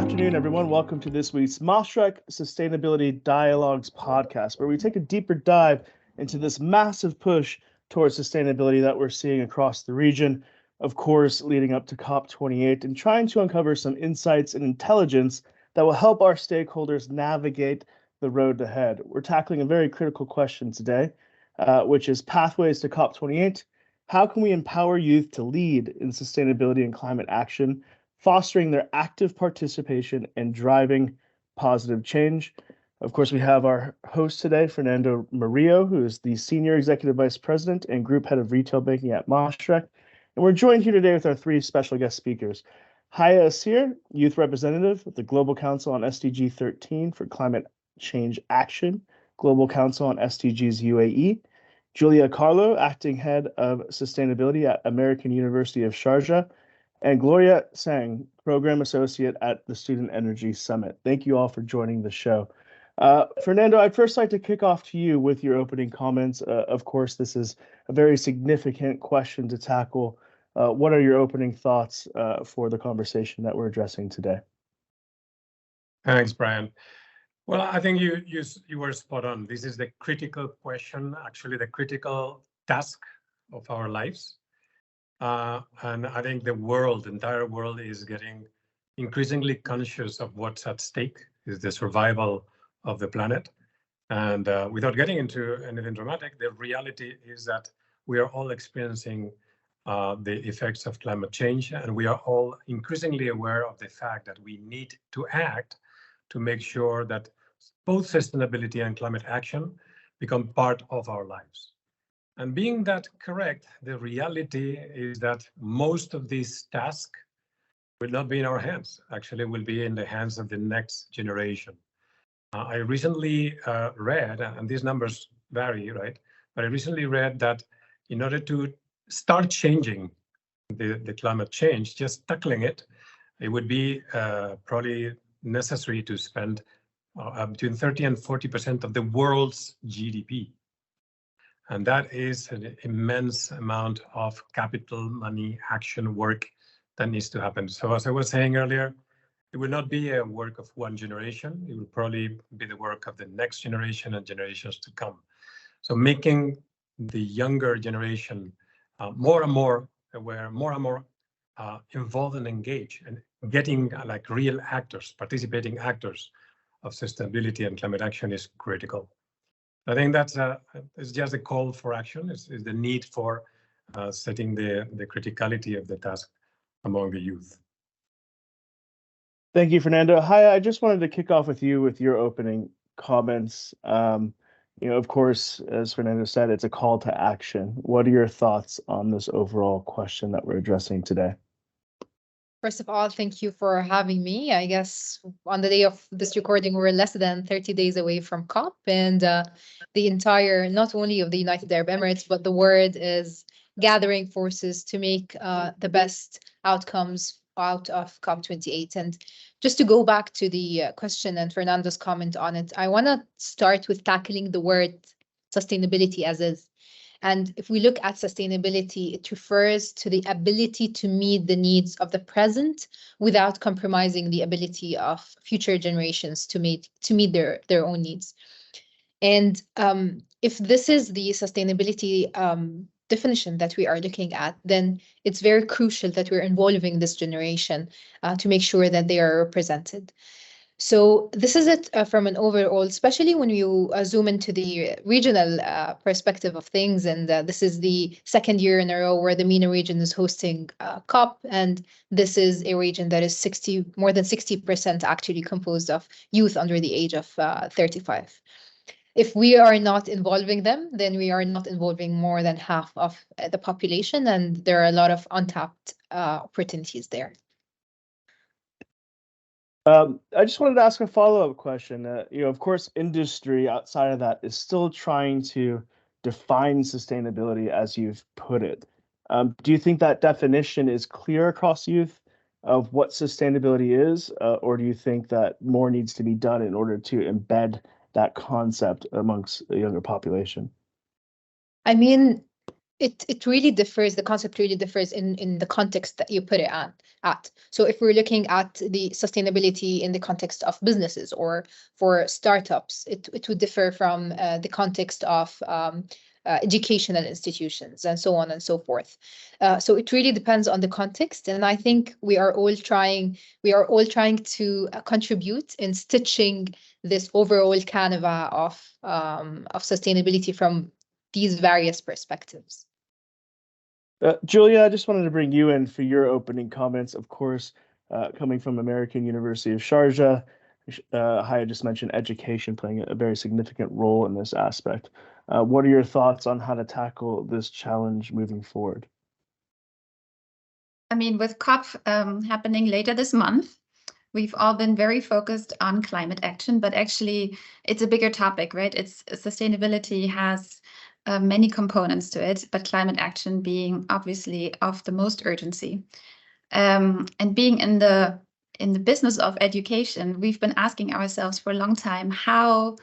afternoon, everyone. Welcome to this week's Mashreq Sustainability Dialogues podcast, where we take a deeper dive into this massive push towards sustainability that we're seeing across the region, of course, leading up to COP28, and trying to uncover some insights and intelligence that will help our stakeholders navigate the road ahead. We're tackling a very critical question today, which is pathways to COP28. How can we empower youth to lead in sustainability and climate action, fostering their active participation and driving positive change? Of course, we have our host today, Fernando Murillo, who is the Senior Executive Vice President and Group Head of Retail Banking at Mashreq. And we're joined here today with our three special guest speakers. Haya Aseer, Youth Representative with the Global Council on SDG 13 for Climate Change Action, Global Council on SDGs UAE. Julia Carlow, Acting Head of Sustainability at American University of Sharjah, and Gloria Sang, Program Associate at the Student Energy Summit. Thank you all for joining the show. Fernando, I'd first like to kick off to you with your opening comments. Of course, this is a very significant question to tackle. What are your opening thoughts for the conversation that we're addressing today? Thanks, Brian. Well, I think you were spot on. This is the critical question, actually the critical task of our lives. And I think the entire world is getting increasingly conscious of what's at stake, is the survival of the planet. And without getting into anything dramatic, the reality is that we are all experiencing the effects of climate change, and we are all increasingly aware of the fact that we need to act to make sure that both sustainability and climate action become part of our lives. And being that correct, the reality is that most of these tasks will not be in our hands, actually will be in the hands of the next generation. I recently read, and these numbers vary, right? But I recently read that in order to start changing the climate change, just tackling it, it would be probably necessary to spend between 30 and 40% of the world's GDP. And that is an immense amount of capital, money, action, work that needs to happen. So as I was saying earlier, it will not be a work of one generation. It will probably be the work of the next generation and generations to come. So making the younger generation more and more aware, more and more involved and engaged, and getting like real actors, participating actors of sustainability and climate action is critical. I think that's it's just a call for action. Is the need for setting the criticality of the task among the youth. Thank you, Fernando. Haya, I just wanted to kick off with you with your opening comments. Of course, as Fernando said, it's a call to action. What are your thoughts on this overall question that we're addressing today? First of all, thank you for having me. I guess on the day of this recording, we're less than 30 days away from COP, and the entire, not only of the United Arab Emirates, but the world is gathering forces to make the best outcomes out of COP28. And just to go back to the question and Fernando's comment on it, I want to start with tackling the word sustainability as is. And if we look at sustainability, it refers to the ability to meet the needs of the present without compromising the ability of future generations to meet their own needs. And if this is the sustainability definition that we are looking at, then it's very crucial that we're involving this generation to make sure that they are represented. So this is it from an overall, especially when you zoom into the regional perspective of things. And this is the second year in a row where the MENA region is hosting COP. And this is a region that is more than 60% actually composed of youth under the age of 35. If we are not involving them, then we are not involving more than half of the population. And there are a lot of untapped opportunities there. I just wanted to ask a follow-up question. Of course, industry outside of that is still trying to define sustainability as you've put it. Do you think that definition is clear across youth of what sustainability is, or do you think that more needs to be done in order to embed that concept amongst the younger population? I mean, It really differs. The concept really differs in the context that you put it at. So if we're looking at the sustainability in the context of businesses or for startups, it would differ from the context of educational institutions and so on and so forth. So it really depends on the context, and I think we are all trying to contribute in stitching this overall canvas of sustainability from these various perspectives. Julia, I just wanted to bring you in for your opening comments. Of course, coming from American University of Sharjah, Haya just mentioned education playing a very significant role in this aspect. What are your thoughts on how to tackle this challenge moving forward? I mean, with COP happening later this month, we've all been very focused on climate action, but actually it's a bigger topic, right? It's sustainability has many components to it, but climate action being obviously of the most urgency. And being in the business of education, we've been asking ourselves for a long time, how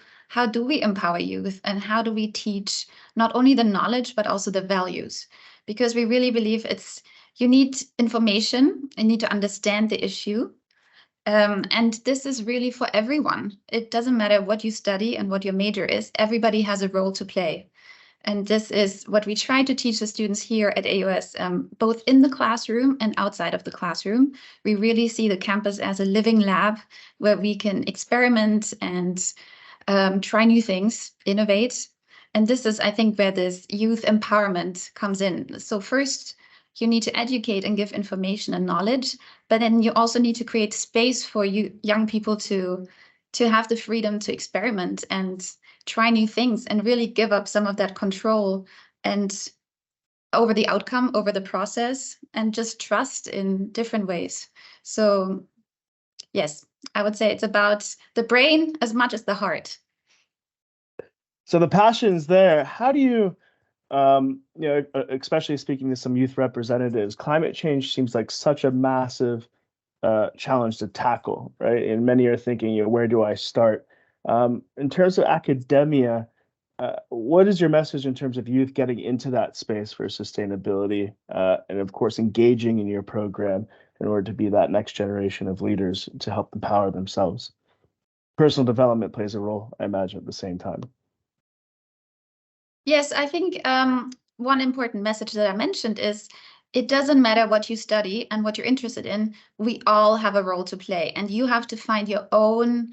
do we empower youth and how do we teach not only the knowledge, but also the values? Because we really believe you need information, you need to understand the issue. And this is really for everyone. It doesn't matter what you study and what your major is, everybody has a role to play. And this is what we try to teach the students here at AUS, both in the classroom and outside of the classroom. We really see the campus as a living lab where we can experiment and try new things, innovate. And this is, I think, where this youth empowerment comes in. So first, you need to educate and give information and knowledge, but then you also need to create space for you young people to have the freedom to experiment and try new things and really give up some of that control and over the outcome, over the process, and just trust in different ways. So yes, I would say it's about the brain as much as the heart. So the passion's there. How do you, especially speaking to some youth representatives, climate change seems like such a massive challenge to tackle, right? And many are thinking, where do I start? In terms of academia, what is your message in terms of youth getting into that space for sustainability, and of course engaging in your program in order to be that next generation of leaders to help empower themselves? Personal development plays a role, I imagine, at the same time. Yes, I think one important message that I mentioned is it doesn't matter what you study and what you're interested in. We all have a role to play, and you have to find your own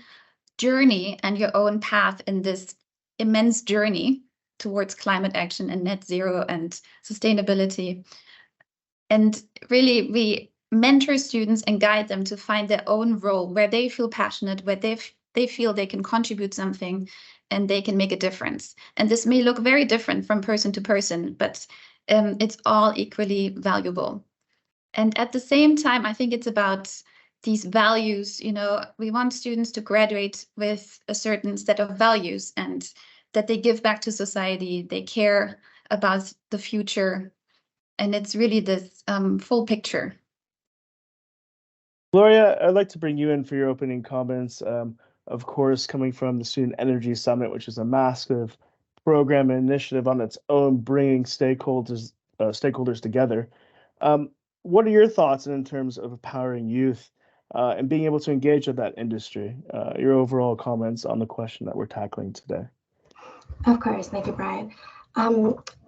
journey and your own path in this immense journey towards climate action and net zero and sustainability. And really, we mentor students and guide them to find their own role where they feel passionate, where they feel they can contribute something and they can make a difference. And this may look very different from person to person, but it's all equally valuable. And at the same time, I think it's about these values. We want students to graduate with a certain set of values and that they give back to society, they care about the future. And it's really this full picture. Gloria, I'd like to bring you in for your opening comments. Of course, coming from the Student Energy Summit, which is a massive program and initiative on its own, bringing stakeholders together. What are your thoughts in terms of empowering youth and being able to engage with that industry? Your overall comments on the question that we're tackling today. Of course, thank you, Brian.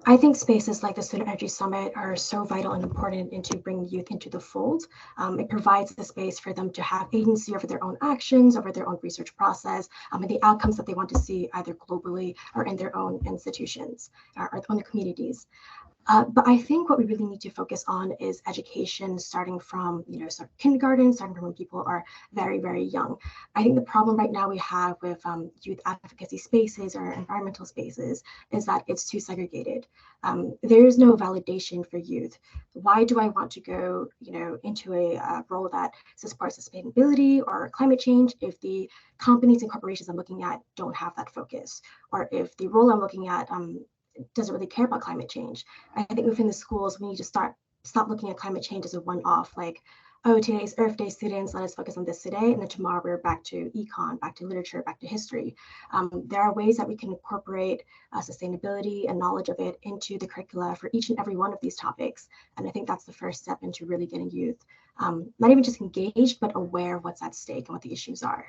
I think spaces like the Student Energy Summit are so vital and important into bringing youth into the fold. It provides the space for them to have agency over their own actions, over their own research process, and the outcomes that they want to see either globally or in their own institutions or on the communities. But I think what we really need to focus on is education, starting from kindergarten, starting from when people are very, very young. I think the problem right now we have with youth advocacy spaces or environmental spaces is that it's too segregated. There is no validation for youth. Why do I want to go, into a role that supports sustainability or climate change if the companies and corporations I'm looking at don't have that focus, or if the role I'm looking at doesn't really care about climate change? I think within the schools, we need to stop looking at climate change as a one-off, like, oh, today's Earth Day students, let us focus on this today, and then tomorrow we're back to econ, back to literature, back to history. There are ways that we can incorporate sustainability and knowledge of it into the curricula for each and every one of these topics. And I think that's the first step into really getting youth not even just engaged, but aware of what's at stake and what the issues are.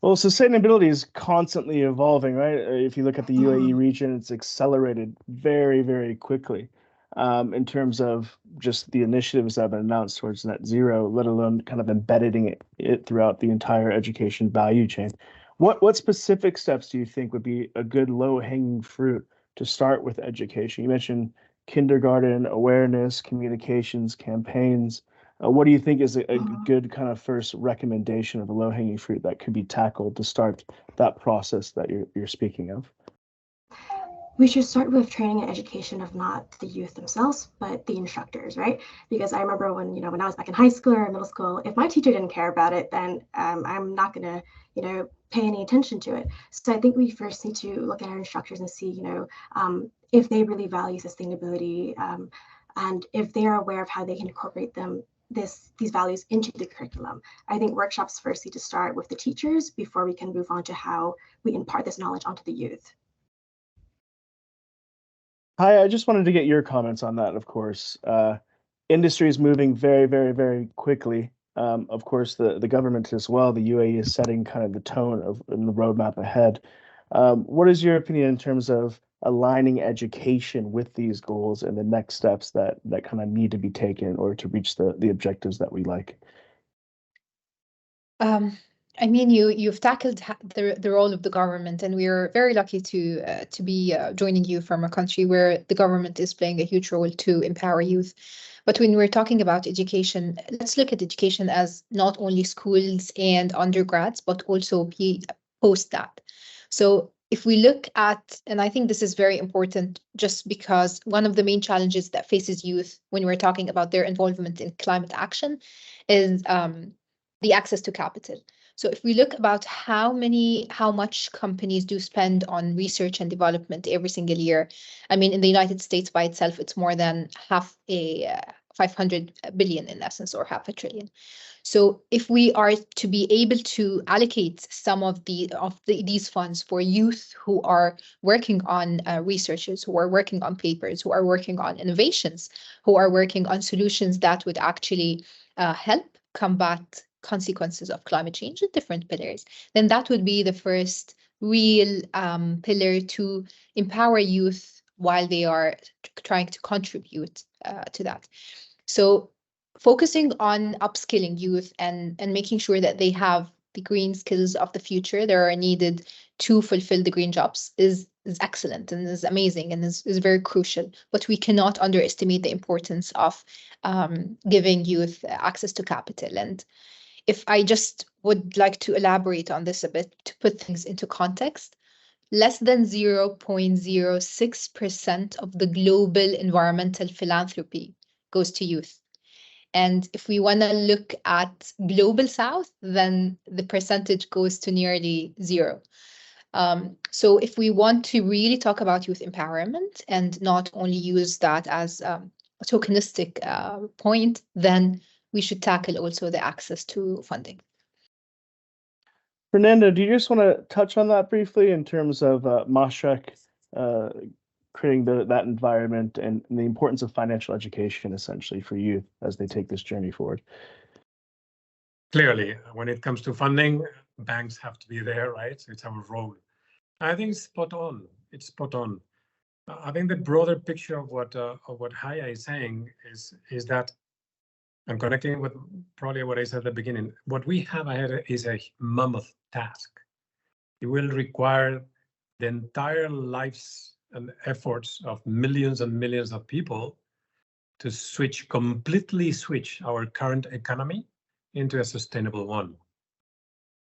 Well, sustainability is constantly evolving, right? If you look at the UAE region, it's accelerated very, very quickly in terms of just the initiatives that have been announced towards net zero, let alone kind of embedding it throughout the entire education value chain. What specific steps do you think would be a good low-hanging fruit to start with education? You mentioned kindergarten, awareness, communications, campaigns. What do you think is a good kind of first recommendation of a low-hanging fruit that could be tackled to start that process that you're speaking of? We should start with training and education of not the youth themselves, but the instructors, right? Because I remember when I was back in high school or middle school, if my teacher didn't care about it, then I'm not gonna, pay any attention to it. So I think we first need to look at our instructors and see, if they really value sustainability and if they are aware of how they can incorporate these values into the curriculum. I think workshops first need to start with the teachers before we can move on to how we impart this knowledge onto the youth. Hi, I just wanted to get your comments on that, of course. Industry is moving very, very, very quickly. Of course, the government as well, the UAE is setting kind of the tone in the roadmap ahead. What is your opinion in terms of aligning education with these goals and the next steps that kind of need to be taken in order to reach the objectives that we like? I mean, you've tackled the role of the government, and we're very lucky to be joining you from a country where the government is playing a huge role to empower youth. But when we're talking about education, let's look at education as not only schools and undergrads, but also post that. So if we look at, and I think this is very important, just because one of the main challenges that faces youth when we're talking about their involvement in climate action is the access to capital. So if we look about how much companies do spend on research and development every single year, I mean, in the United States by itself, it's more than 500 billion in essence, or half a trillion. So if we are to be able to allocate some of these funds for youth who are working on researches, who are working on papers, who are working on innovations, who are working on solutions that would actually help combat consequences of climate change in different pillars, then that would be the first real pillar to empower youth while they are trying to contribute to that. So focusing on upskilling youth and making sure that they have the green skills of the future that are needed to fulfill the green jobs is excellent and is amazing and is very crucial. But we cannot underestimate the importance of giving youth access to capital. And if I just would like to elaborate on this a bit to put things into context, less than 0.06% of the global environmental philanthropy goes to youth. And if we want to look at global South, then the percentage goes to nearly zero. So if we want to really talk about youth empowerment and not only use that as a tokenistic point, then we should tackle also the access to funding. Fernando, do you just want to touch on that briefly in terms of Mashreq creating that environment and the importance of financial education essentially for youth as they take this journey forward? Clearly, when it comes to funding, banks have to be there, right? It's our role. I think it's spot on. It's spot on. I think the broader picture of what Haya is saying is that I'm connecting with probably what I said at the beginning. What we have ahead is a mammoth task. It will require the entire lives and efforts of millions and millions of people to completely switch our current economy into a sustainable one.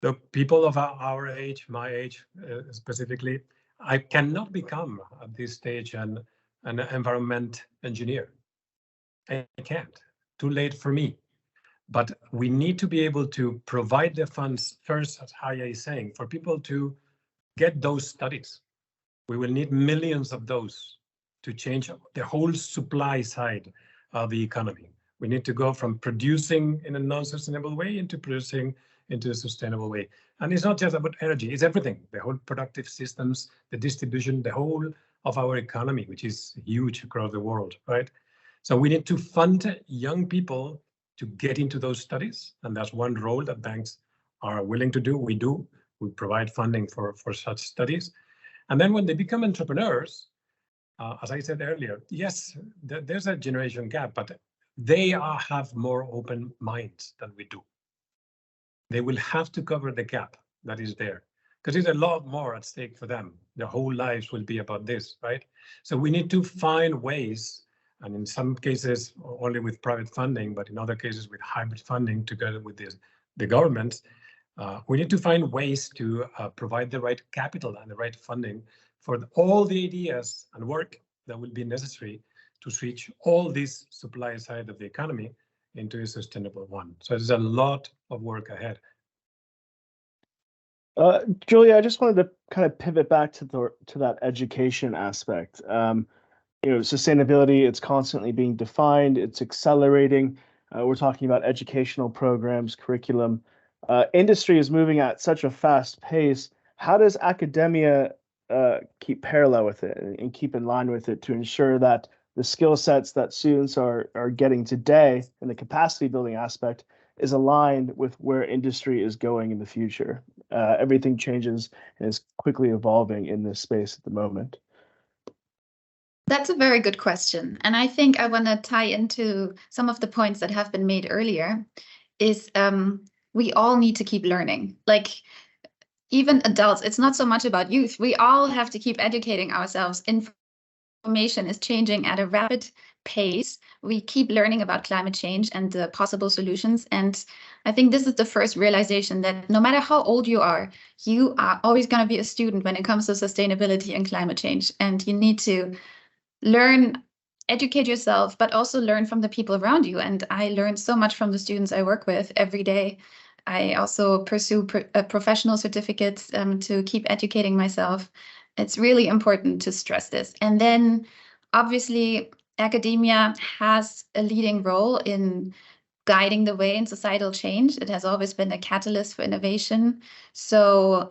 The people of our age, my age specifically, I cannot become at this stage an environment engineer. I can't. Too late for me. But we need to be able to provide the funds first, as Haya is saying, for people to get those studies. We will need millions of those to change the whole supply side of the economy. We need to go from producing in a non-sustainable way into producing into a sustainable way. And it's not just about energy, it's everything. The whole productive systems, the distribution, the whole of our economy, which is huge across the world, right? So we need to fund young people to get into those studies. And that's one role that banks are willing to do. We do. We provide funding for such studies. And then when they become entrepreneurs, as I said earlier, yes, there's a generation gap, but they have more open minds than we do. They will have to cover the gap that is there, because there's a lot more at stake for them. Their whole lives will be about this, right? So we need to find ways, and in some cases only with private funding, but in other cases with hybrid funding together with the governments, we need to find ways to provide the right capital and the right funding for all the ideas and work that will be necessary to switch all this supply side of the economy into a sustainable one. So there's a lot of work ahead. Julia, I just wanted to kind of pivot back to that education aspect. Sustainability, it's constantly being defined, it's accelerating. We're talking about educational programs, curriculum. Industry is moving at such a fast pace. How does academia keep parallel with it and keep in line with it to ensure that the skill sets that students are getting today in the capacity building aspect is aligned with where industry is going in the future? Everything changes and is quickly evolving in this space at the moment. That's a very good question. And I think I want to tie into some of the points that have been made earlier is we all need to keep learning. Like even adults, it's not so much about youth. We all have to keep educating ourselves. Information is changing at a rapid pace. We keep learning about climate change and the possible solutions. And I think this is the first realization that no matter how old you are always going to be a student when it comes to sustainability and climate change. And you need to learn, educate yourself, but also learn from the people around you. And I learn so much from the students I work with every day. I also pursue professional certificates to keep educating myself. It's really important to stress this. And then obviously academia has a leading role in guiding the way in societal change. It has always been a catalyst for innovation. So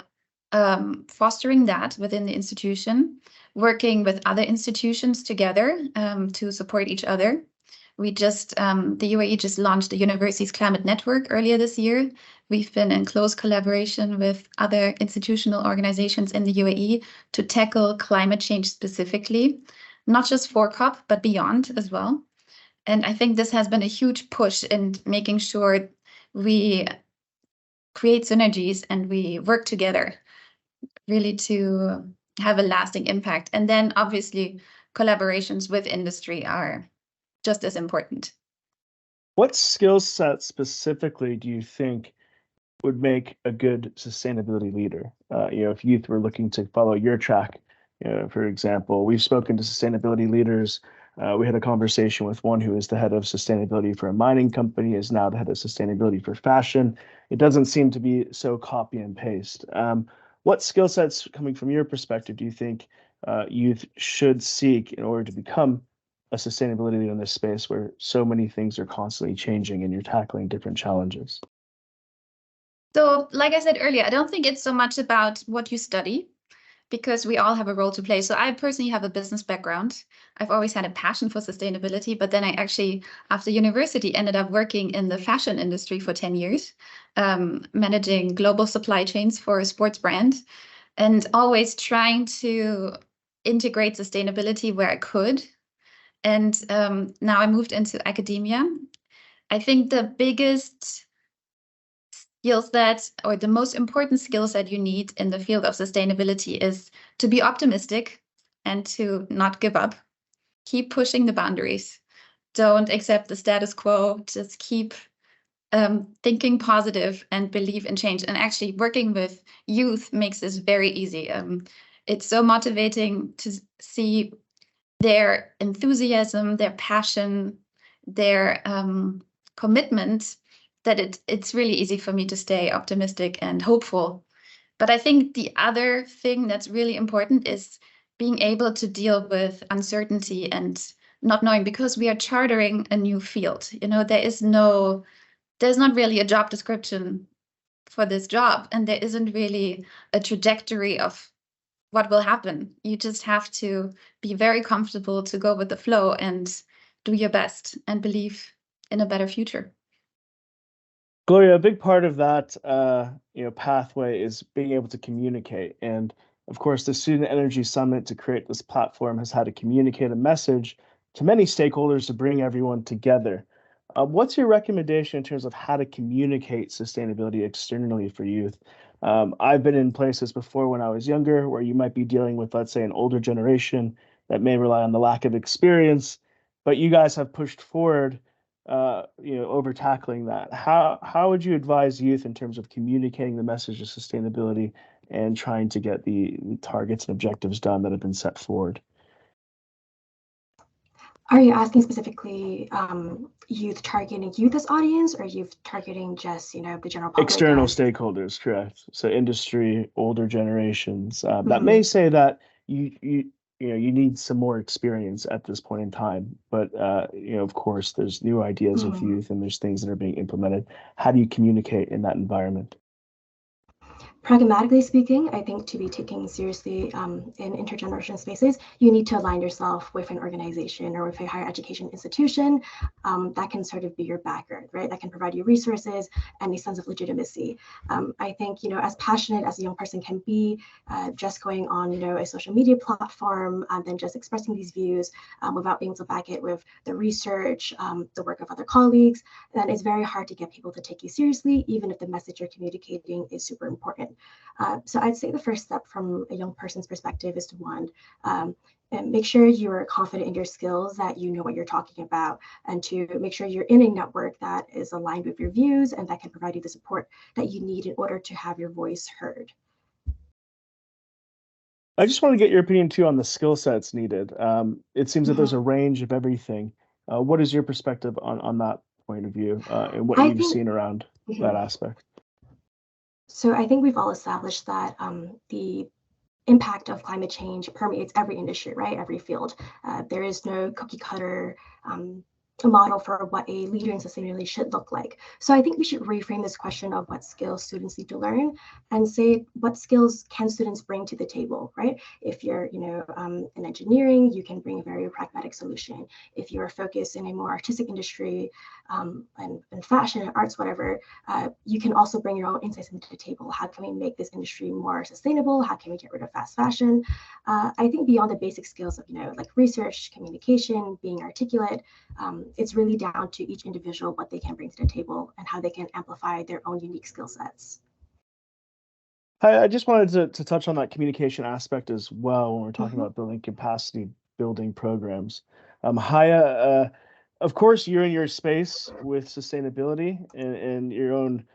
fostering that within the institution, working with other institutions together to support each other. The UAE just launched the Universities Climate Network earlier this year. We've been in close collaboration with other institutional organizations in the UAE to tackle climate change specifically, not just for COP, but beyond as well. And I think this has been a huge push in making sure we create synergies and we work together really to have a lasting impact. And then obviously collaborations with industry are just as important. What skill set specifically do you think would make a good sustainability leader? If youth were looking to follow your track, for example, we've spoken to sustainability leaders. We had a conversation with one who is the head of sustainability for a mining company, is now the head of sustainability for fashion. It doesn't seem to be so copy and paste. What skill sets, coming from your perspective, do you think youth should seek in order to become a sustainability leader in this space where so many things are constantly changing and you're tackling different challenges? So, like I said earlier, I don't think it's so much about what you study, because we all have a role to play. So I personally have a business background. I've always had a passion for sustainability, but then I actually, after university, ended up working in the fashion industry for 10 years, managing global supply chains for a sports brand, and always trying to integrate sustainability where I could. And now I moved into academia. I think the biggest skill set, or the most important skill set you need in the field of sustainability, is to be optimistic and to not give up. Keep pushing the boundaries. Don't accept the status quo. Just keep thinking positive and believe in change. And actually working with youth makes this very easy. It's so motivating to see their enthusiasm, their passion, their commitment, that it's really easy for me to stay optimistic and hopeful. But I think the other thing that's really important is being able to deal with uncertainty and not knowing, because we are chartering a new field. You know, there's not really a job description for this job, and there isn't really a trajectory of what will happen. You just have to be very comfortable to go with the flow and do your best and believe in a better future. Gloria, a big part of that pathway is being able to communicate. And of course, the Student Energy Summit, to create this platform, has had to communicate a message to many stakeholders to bring everyone together. What's your recommendation in terms of how to communicate sustainability externally for youth? I've been in places before when I was younger where you might be dealing with, let's say, an older generation that may rely on the lack of experience, but you guys have pushed forward, over tackling that. How would you advise youth in terms of communicating the message of sustainability and trying to get the targets and objectives done that have been set forward? Are you asking specifically youth targeting youth as audience, or youth targeting just, the general public? External stakeholders, correct. So industry, older generations that may say that you need some more experience at this point in time, but of course, there's new ideas with youth and there's things that are being implemented. How do you communicate in that environment? Pragmatically speaking, I think to be taken seriously in intergenerational spaces, you need to align yourself with an organization or with a higher education institution that can sort of be your backer, right? That can provide you resources and a sense of legitimacy. I think, as passionate as a young person can be, just going on, a social media platform and then just expressing these views without being able to back it with the research, the work of other colleagues, then it's very hard to get people to take you seriously, even if the message you're communicating is super important. So I'd say the first step from a young person's perspective is to, one, make sure you're confident in your skills, that you know what you're talking about, and to make sure you're in a network that is aligned with your views and that can provide you the support that you need in order to have your voice heard. I just want to get your opinion too on the skill sets needed. It seems that there's a range of everything. What is your perspective on that point of view and what you've seen around that aspect? So I think we've all established that the impact of climate change permeates every industry, right? Every field. There is no cookie cutter a model for what a leader in sustainability should look like. So I think we should reframe this question of what skills students need to learn and say, what skills can students bring to the table, right? If you're, in engineering, you can bring a very pragmatic solution. If you're focused in a more artistic industry and fashion and arts, whatever, you can also bring your own insights into the table. How can we make this industry more sustainable? How can we get rid of fast fashion? I think beyond the basic skills of, like research, communication, being articulate, it's really down to each individual what they can bring to the table and how they can amplify their own unique skill sets. I just wanted to touch on that communication aspect as well when we're talking about building capacity building programs. Haya, of course, you're in your space with sustainability and your own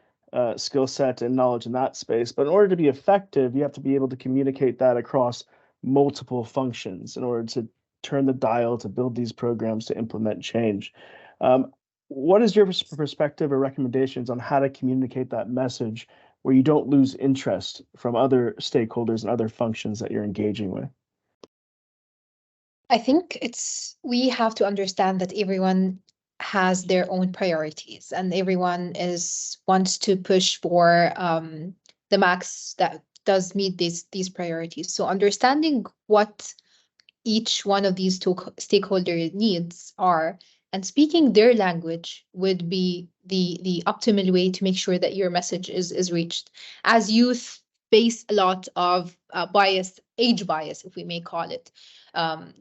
skill set and knowledge in that space. But in order to be effective, you have to be able to communicate that across multiple functions in order to turn the dial to build these programs to implement change. What is your perspective or recommendations on how to communicate that message where you don't lose interest from other stakeholders and other functions that you're engaging with? I think we have to understand that everyone has their own priorities and everyone wants to push for the max that does meet these priorities. So understanding what each one of these two stakeholder needs are and speaking their language would be the optimal way to make sure that your message is reached. As youth face a lot of bias, age bias, if we may call it,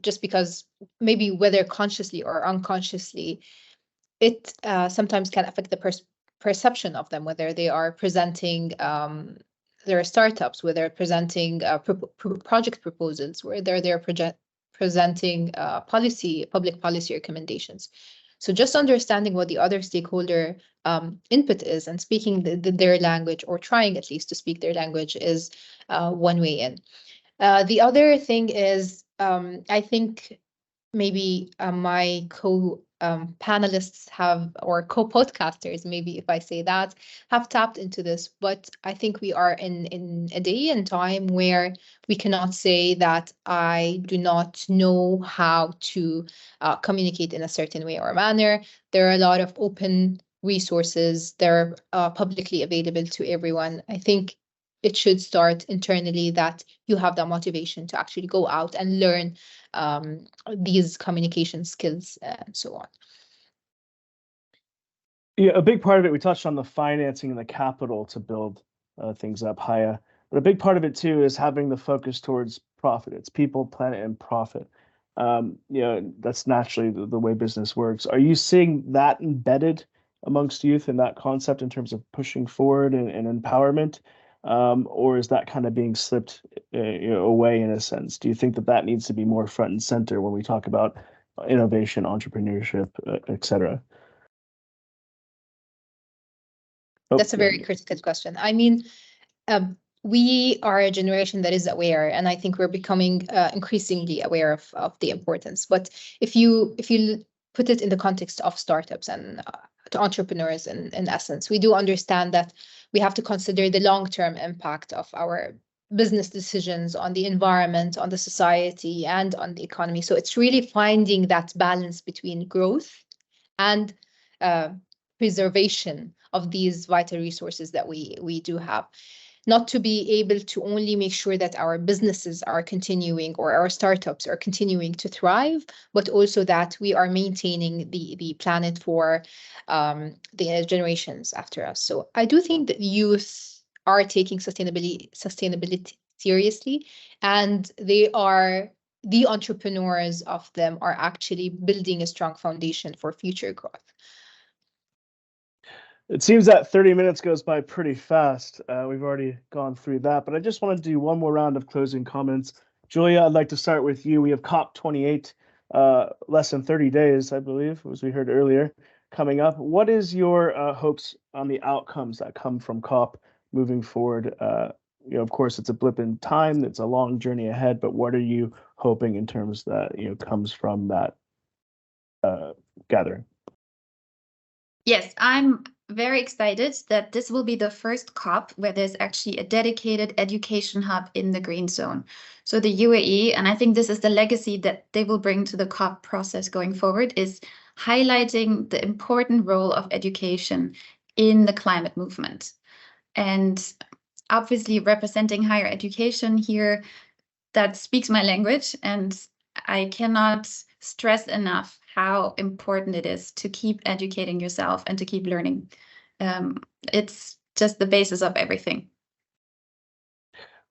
just because maybe whether consciously or unconsciously, it sometimes can affect the perception of them, whether they are presenting their startups, whether they're presenting project proposals, whether they're presenting public policy recommendations. So just understanding what the other stakeholder input is and speaking their language, or trying at least to speak their language, is one way in. The other thing is, I think maybe my panelists have, or co-podcasters, maybe if I say that, have tapped into this. But I think we are in a day and time where we cannot say that I do not know how to communicate in a certain way or manner. There are a lot of open resources. They're publicly available to everyone. I think it should start internally, that you have that motivation to actually go out and learn these communication skills and so on. Yeah, a big part of it, we touched on the financing and the capital to build things up, Haya. But a big part of it too is having the focus towards profit. It's people, planet, and profit. That's naturally the way business works. Are you seeing that embedded amongst youth in that concept in terms of pushing forward and empowerment? Or is that kind of being slipped away in a sense? Do you think that needs to be more front and center when we talk about innovation, entrepreneurship, et cetera? That's a very critical question. I mean, we are a generation that is aware, and I think we're becoming increasingly aware of the importance. But if you put it in the context of startups and to entrepreneurs, in essence, we do understand that we have to consider the long-term impact of our business decisions on the environment, on the society, and on the economy. So it's really finding that balance between growth and preservation of these vital resources that we do have. Not to be able to only make sure that our businesses are continuing or our startups are continuing to thrive, but also that we are maintaining the planet for the generations after us. So I do think that youth are taking sustainability seriously, and the entrepreneurs of them are actually building a strong foundation for future growth. It seems that 30 minutes goes by pretty fast. We've already gone through that, but I just want to do one more round of closing comments. Julia, I'd like to start with you. We have COP28, less than 30 days, I believe, as we heard earlier, coming up. What is your hopes on the outcomes that come from COP moving forward? Of course, it's a blip in time. It's a long journey ahead, but what are you hoping in terms that comes from that gathering? Yes, I'm very excited that this will be the first COP where there's actually a dedicated education hub in the green zone. So the UAE, and I think this is the legacy that they will bring to the COP process going forward, is highlighting the important role of education in the climate movement. And obviously representing higher education here, that speaks my language, and I cannot stress enough how important it is to keep educating yourself and to keep learning. It's just the basis of everything.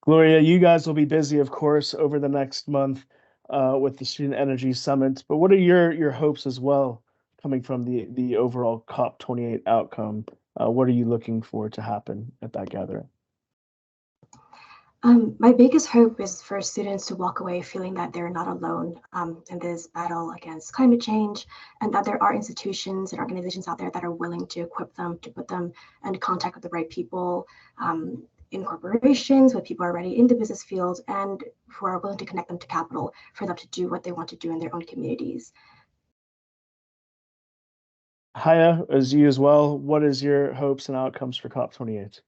Gloria, you guys will be busy, of course, over the next month with the Student Energy Summit. But what are your hopes as well coming from the overall COP28 outcome? What are you looking for to happen at that gathering? My biggest hope is for students to walk away feeling that they're not alone in this battle against climate change, and that there are institutions and organizations out there that are willing to equip them, to put them in contact with the right people in corporations, with people already in the business field, and who are willing to connect them to capital for them to do what they want to do in their own communities. Haya, as you as well, what is your hopes and outcomes for COP28?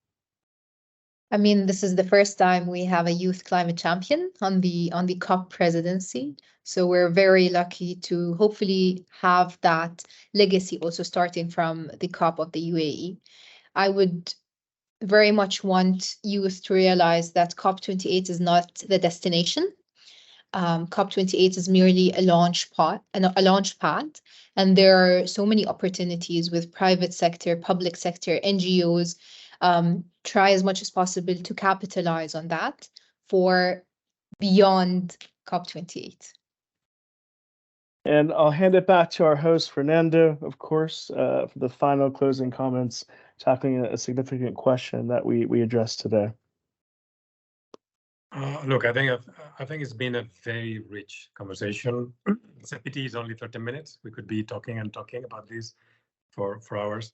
I mean, this is the first time we have a youth climate champion on the COP presidency. So we're very lucky to hopefully have that legacy also starting from the COP of the UAE. I would very much want youth to realize that COP28 is not the destination. COP28 is merely a launch pad, and there are so many opportunities with private sector, public sector, NGOs. Try as much as possible to capitalize on that for beyond COP28. And I'll hand it back to our host, Fernando, of course, for the final closing comments, tackling a significant question that we addressed today. Look, I think it's been a very rich conversation. It's a pity it's only 30 minutes. We could be talking and talking about this for hours.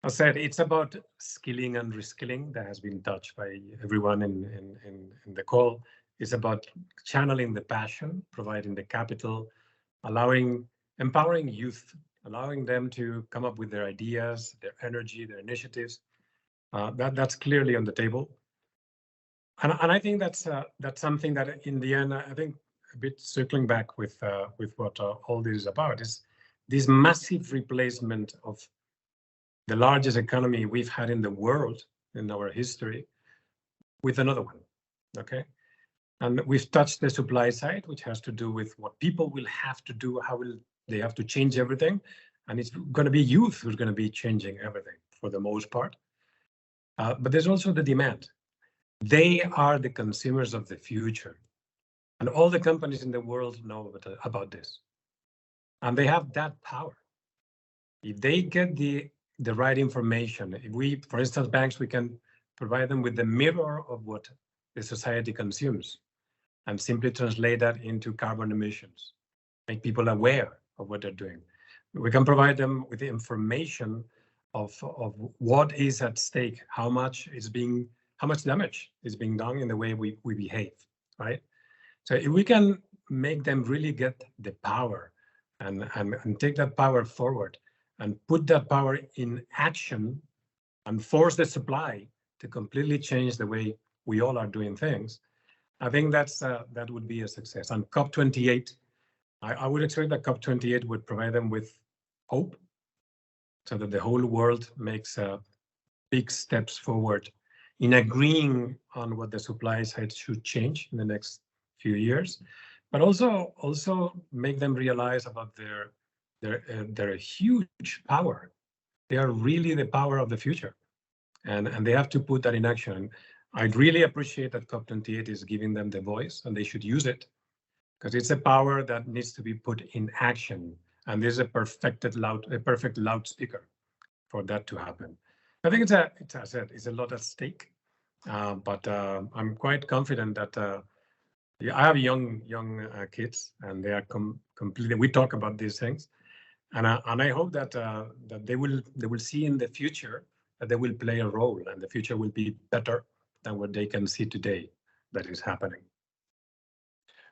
I said it's about skilling and reskilling that has been touched by everyone in the call. It's about channeling the passion, providing the capital, empowering youth, allowing them to come up with their ideas, their energy, their initiatives. That's clearly on the table. And I think that's something that in the end, I think a bit circling back with what all this is about is this massive replacement of the largest economy we've had in the world in our history with another one, okay? And we've touched the supply side, which has to do with what people will have to do, how will they have to change everything. And it's going to be youth who's going to be changing everything for the most part. But there's also the demand. They are the consumers of the future. And all the companies in the world know about this. And they have that power. If they get the right information, if we, for instance, banks, we can provide them with the mirror of what the society consumes and simply translate that into carbon emissions, make people aware of what they're doing. We can provide them with the information of what is at stake, how much damage is being done in the way we behave, right? So if we can make them really get the power and take that power forward and put that power in action and force the supply to completely change the way we all are doing things, I think that would be a success. And COP28, I would expect that COP28 would provide them with hope so that the whole world makes big steps forward in agreeing on what the supply side should change in the next few years, but also make them realize about their huge power. They are really the power of the future, and they have to put that in action. I'd really appreciate that COP28 is giving them the voice, and they should use it because it's a power that needs to be put in action. And there's a perfect loudspeaker for that to happen. I think it's a lot at stake, but I'm quite confident that I have young kids, and they are completely. We talk about these things, and I hope that that they will see in the future that they will play a role, and the future will be better than what they can see today that is happening.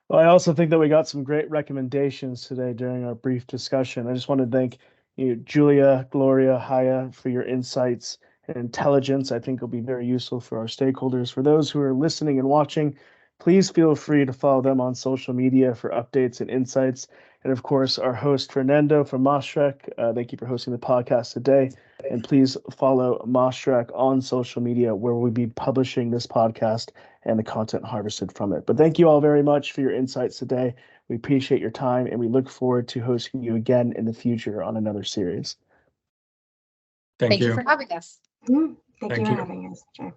Well, I also think that we got some great recommendations today during our brief discussion. I just want to thank you, Julia, Gloria, Haya, for your insights and intelligence. I think will be very useful for our stakeholders. For those who are listening and watching, please feel free to follow them on social media for updates and insights. And of course, our host, Fernando from Mashreq, thank you for hosting the podcast today. And please follow Mashreq on social media, where we'll be publishing this podcast and the content harvested from it. But thank you all very much for your insights today. We appreciate your time, and we look forward to hosting you again in the future on another series. Thank you for having us. Thank you for having us. Sure.